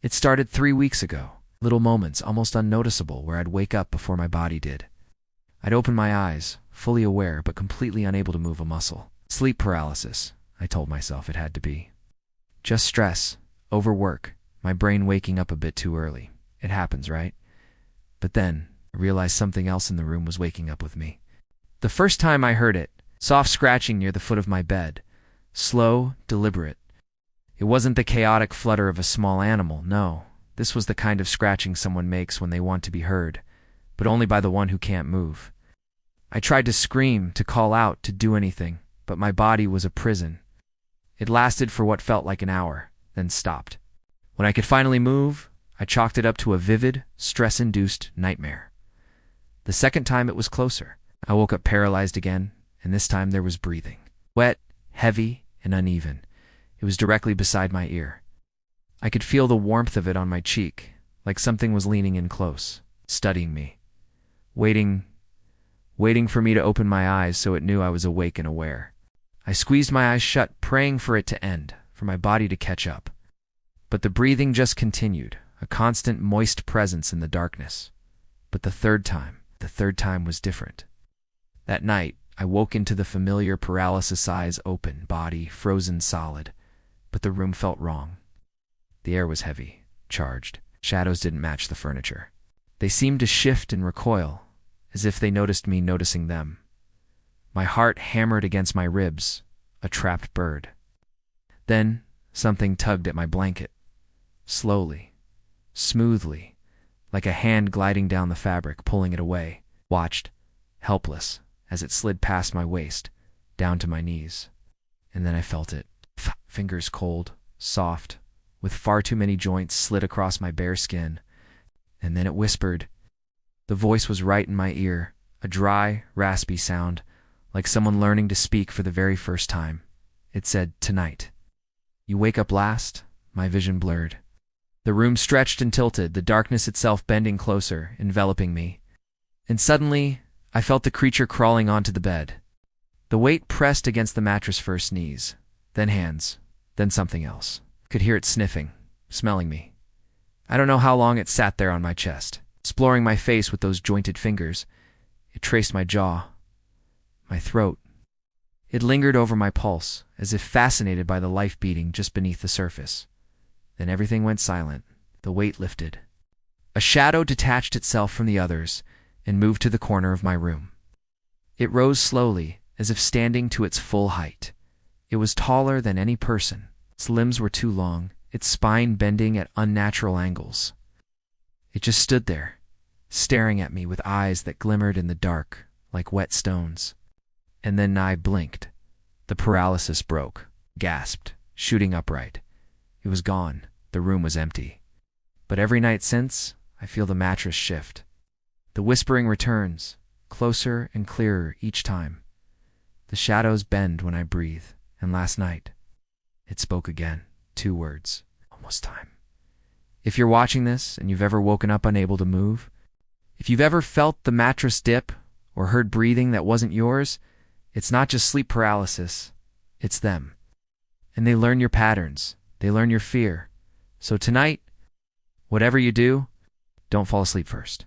It started 3 weeks ago. Little moments, almost unnoticeable, where I'd wake up before my body did. I'd open my eyes, fully aware but completely unable to move a muscle. Sleep paralysis, I told myself it had to be. Just stress, overwork, my brain waking up a bit too early. It happens, right? But then, I realized something else in the room was waking up with me. The first time I heard it, soft scratching near the foot of my bed. Slow, deliberate. It wasn't the chaotic flutter of a small animal, no. This was the kind of scratching someone makes when they want to be heard, but only by the one who can't move. I tried to scream, to call out, to do anything, but my body was a prison. It lasted for what felt like an hour, then stopped. When I could finally move, I chalked it up to a vivid, stress-induced nightmare. The second time it was closer. I woke up paralyzed again, and this time there was breathing. Wet, heavy, and uneven. It was directly beside my ear. I could feel the warmth of it on my cheek, like something was leaning in close, studying me, waiting for me to open my eyes so it knew I was awake and aware. I squeezed my eyes shut, praying for it to end, for my body to catch up. But the breathing just continued, a constant moist presence in the darkness. But the third time was different. That night, I woke into the familiar paralysis, eyes open, body frozen solid, but the room felt wrong. The air was heavy, charged. Shadows didn't match the furniture. They seemed to shift and recoil, as if they noticed me noticing them. My heart hammered against my ribs, a trapped bird. Then, something tugged at my blanket. Slowly, smoothly, like a hand gliding down the fabric, pulling it away. Watched, helpless, as it slid past my waist, down to my knees. And then I felt it. Fingers cold, soft, with far too many joints slid across my bare skin. And then it whispered. The voice was right in my ear, a dry, raspy sound, like someone learning to speak for the very first time. It said, "Tonight. You wake up last." My vision blurred. The room stretched and tilted, the darkness itself bending closer, enveloping me. And suddenly, I felt the creature crawling onto the bed. The weight pressed against the mattress, first knees, then hands, then something else. Could hear it sniffing, smelling me. I don't know how long it sat there on my chest, exploring my face with those jointed fingers. It traced my jaw, my throat. It lingered over my pulse, as if fascinated by the life beating just beneath the surface. Then everything went silent. The weight lifted. A shadow detached itself from the others and moved to the corner of my room. It rose slowly, as if standing to its full height. It was taller than any person. Its limbs were too long, its spine bending at unnatural angles. It just stood there, staring at me with eyes that glimmered in the dark like wet stones. And then I blinked. The paralysis broke, gasped, shooting upright. It was gone. The room was empty. But every night since, I feel the mattress shift. The whispering returns, closer and clearer each time. The shadows bend when I breathe, and last night, it spoke again. 2 words. Almost time. If you're watching this and you've ever woken up unable to move, if you've ever felt the mattress dip or heard breathing that wasn't yours, it's not just sleep paralysis, it's them. And they learn your patterns, they learn your fear. So tonight, whatever you do, don't fall asleep first.